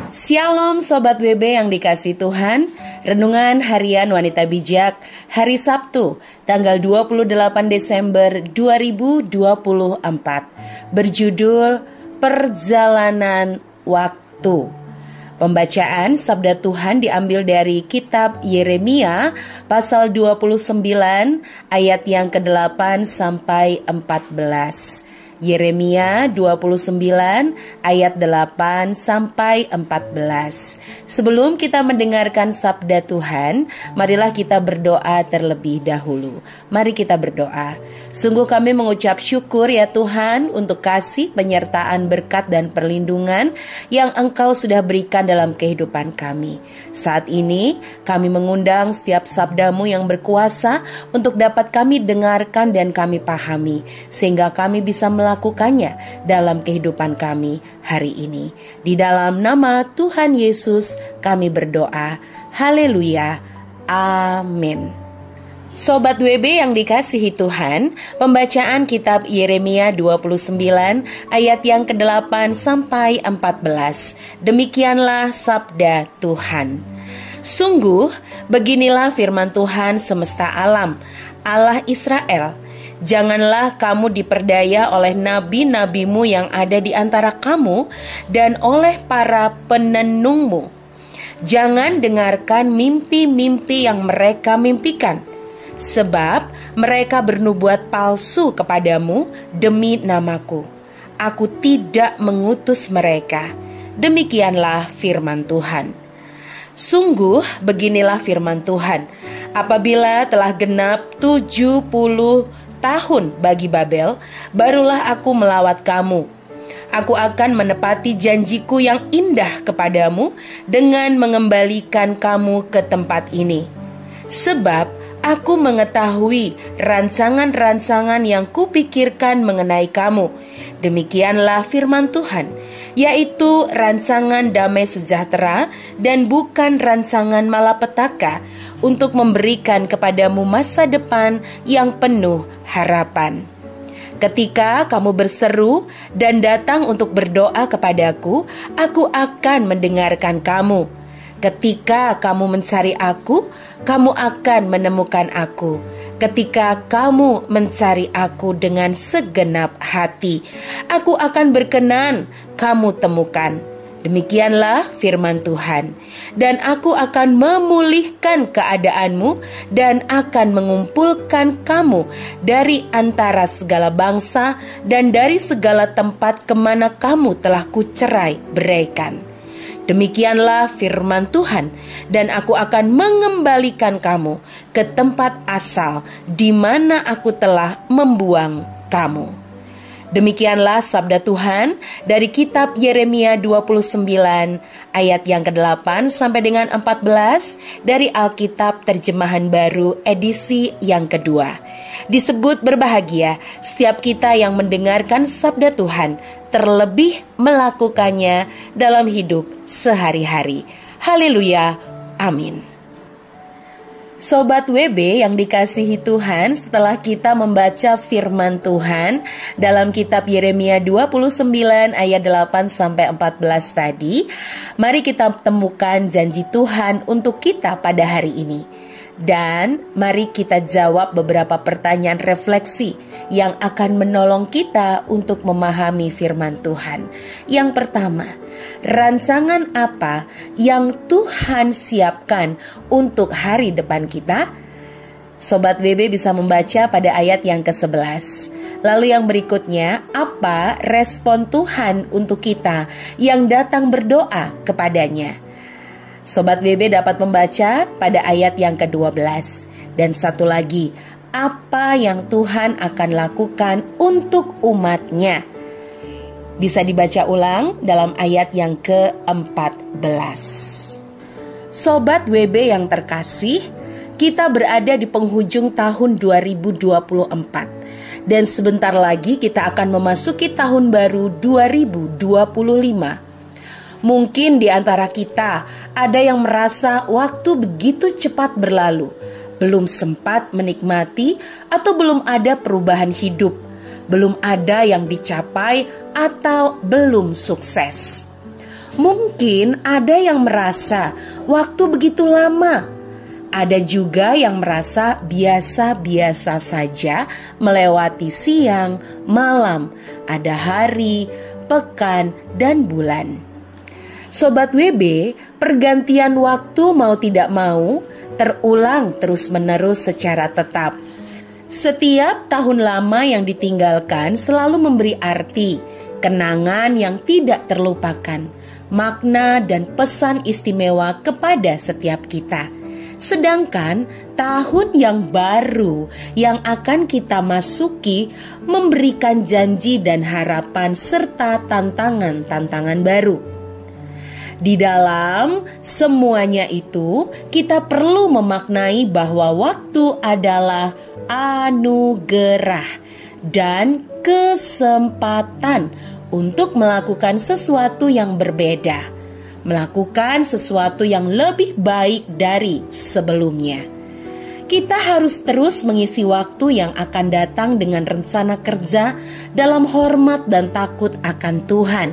Shalom Sobat WB yang dikasih Tuhan. Renungan Harian Wanita Bijak hari Sabtu tanggal 28 Desember 2024 berjudul Perjalanan Waktu. Pembacaan Sabda Tuhan diambil dari kitab Yeremia pasal 29 ayat yang ke-8 sampai 14. Yeremia 29 ayat 8 sampai 14. Sebelum kita mendengarkan sabda Tuhan, marilah kita berdoa terlebih dahulu. Mari kita berdoa. Sungguh kami mengucap syukur ya Tuhan untuk kasih, penyertaan, berkat dan perlindungan yang Engkau sudah berikan dalam kehidupan kami. Saat ini kami mengundang setiap sabdamu yang berkuasa untuk dapat kami dengarkan dan kami pahami, sehingga kami bisa melakukannya dalam kehidupan kami hari ini. Di dalam nama Tuhan Yesus kami berdoa. Haleluya. Amin. Sobat WB yang dikasihi Tuhan, pembacaan kitab Yeremia 29 ayat yang ke-8 sampai 14. Demikianlah sabda Tuhan. Sungguh, beginilah firman Tuhan semesta alam, Allah Israel. Janganlah kamu diperdaya oleh nabi-nabimu yang ada di antara kamu dan oleh para penenungmu. Jangan dengarkan mimpi-mimpi yang mereka mimpikan, sebab mereka bernubuat palsu kepadamu demi namaku. Aku tidak mengutus mereka. Demikianlah firman Tuhan. Sungguh beginilah firman Tuhan, apabila telah genap 70 tahun bagi Babel, barulah aku melawat kamu. Aku akan menepati janjiku yang indah kepadamu dengan mengembalikan kamu ke tempat ini. Sebab aku mengetahui rancangan-rancangan yang kupikirkan mengenai kamu. Demikianlah firman Tuhan, yaitu rancangan damai sejahtera dan bukan rancangan malapetaka, untuk memberikan kepadamu masa depan yang penuh harapan. Ketika kamu berseru dan datang untuk berdoa kepadaku, aku akan mendengarkan kamu. Ketika kamu mencari aku, kamu akan menemukan aku. Ketika kamu mencari aku dengan segenap hati, aku akan berkenan kamu temukan. Demikianlah firman Tuhan. Dan aku akan memulihkan keadaanmu dan akan mengumpulkan kamu dari antara segala bangsa dan dari segala tempat kemana kamu telah kucerai beraikan. Demikianlah firman Tuhan, dan aku akan mengembalikan kamu ke tempat asal di mana aku telah membuang kamu. Demikianlah sabda Tuhan dari kitab Yeremia 29 ayat yang ke-8 sampai dengan 14 dari Alkitab Terjemahan Baru edisi yang kedua. Disebut berbahagia setiap kita yang mendengarkan sabda Tuhan, terlebih melakukannya dalam hidup sehari-hari. Haleluya. Amin. Sobat WB yang dikasihi Tuhan, setelah kita membaca firman Tuhan dalam kitab Yeremia 29 ayat 8 sampai 14 tadi, mari kita temukan janji Tuhan untuk kita pada hari ini. Dan mari kita jawab beberapa pertanyaan refleksi yang akan menolong kita untuk memahami firman Tuhan. Yang pertama, rancangan apa yang Tuhan siapkan untuk hari depan kita? Sobat WB bisa membaca pada ayat yang ke-11. Lalu yang berikutnya, apa respon Tuhan untuk kita yang datang berdoa kepadanya? Sobat WB dapat membaca pada ayat yang ke-12. Dan satu lagi, apa yang Tuhan akan lakukan untuk umatnya? Bisa dibaca ulang dalam ayat yang ke-14. Sobat WB yang terkasih, kita berada di penghujung tahun 2024. Dan sebentar lagi kita akan memasuki tahun baru 2025. Mungkin di antara kita ada yang merasa waktu begitu cepat berlalu, belum sempat menikmati atau belum ada perubahan hidup, belum ada yang dicapai atau belum sukses. Mungkin ada yang merasa waktu begitu lama. Ada juga yang merasa biasa-biasa saja melewati siang, malam, ada hari, pekan, dan bulan. Sobat WB, pergantian waktu mau tidak mau terulang terus-menerus secara tetap. Setiap tahun lama yang ditinggalkan selalu memberi arti, kenangan yang tidak terlupakan, makna dan pesan istimewa kepada setiap kita. Sedangkan tahun yang baru yang akan kita masuki memberikan janji dan harapan serta tantangan-tantangan baru. Di dalam semuanya itu, kita perlu memaknai bahwa waktu adalah anugerah dan kesempatan untuk melakukan sesuatu yang berbeda, melakukan sesuatu yang lebih baik dari sebelumnya. Kita harus terus mengisi waktu yang akan datang dengan rencana kerja dalam hormat dan takut akan Tuhan.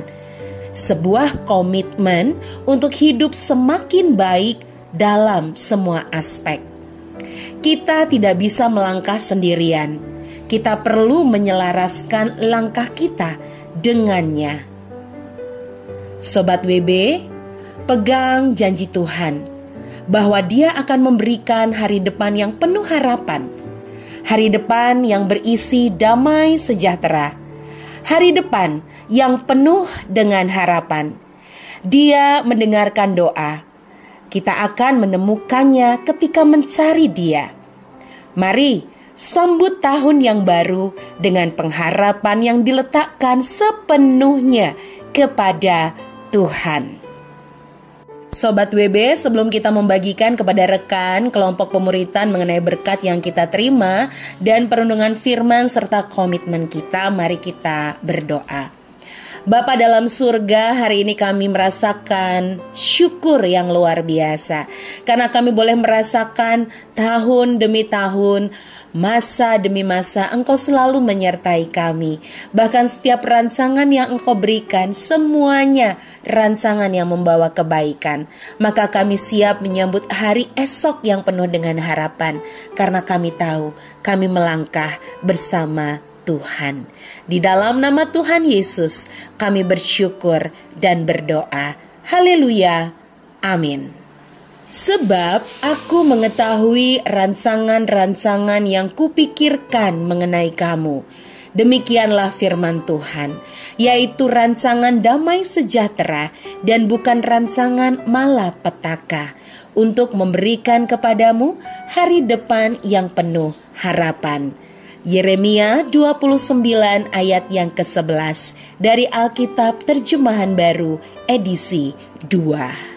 Sebuah komitmen untuk hidup semakin baik dalam semua aspek. Kita tidak bisa melangkah sendirian. Kita perlu menyelaraskan langkah kita dengannya. Sobat WB, pegang janji Tuhan bahwa Dia akan memberikan hari depan yang penuh harapan, hari depan yang berisi damai sejahtera, hari depan yang penuh dengan harapan. Dia mendengarkan doa. Kita akan menemukannya ketika mencari Dia. Mari sambut tahun yang baru dengan pengharapan yang diletakkan sepenuhnya kepada Tuhan. Sobat WB, sebelum kita membagikan kepada rekan kelompok pemuritan mengenai berkat yang kita terima dan perundungan firman serta komitmen kita, mari kita berdoa. Bapa dalam surga, hari ini kami merasakan syukur yang luar biasa karena kami boleh merasakan tahun demi tahun, masa demi masa Engkau selalu menyertai kami. Bahkan setiap rancangan yang Engkau berikan, semuanya rancangan yang membawa kebaikan. Maka kami siap menyambut hari esok yang penuh dengan harapan karena kami tahu kami melangkah bersama Tuhan. Di dalam nama Tuhan Yesus kami bersyukur dan berdoa. Haleluya. Amin. Sebab aku mengetahui rancangan-rancangan yang kupikirkan mengenai kamu. Demikianlah firman Tuhan, yaitu rancangan damai sejahtera dan bukan rancangan malapetaka, untuk memberikan kepadamu hari depan yang penuh harapan. Yeremia 29 ayat yang ke-11 dari Alkitab Terjemahan Baru edisi 2.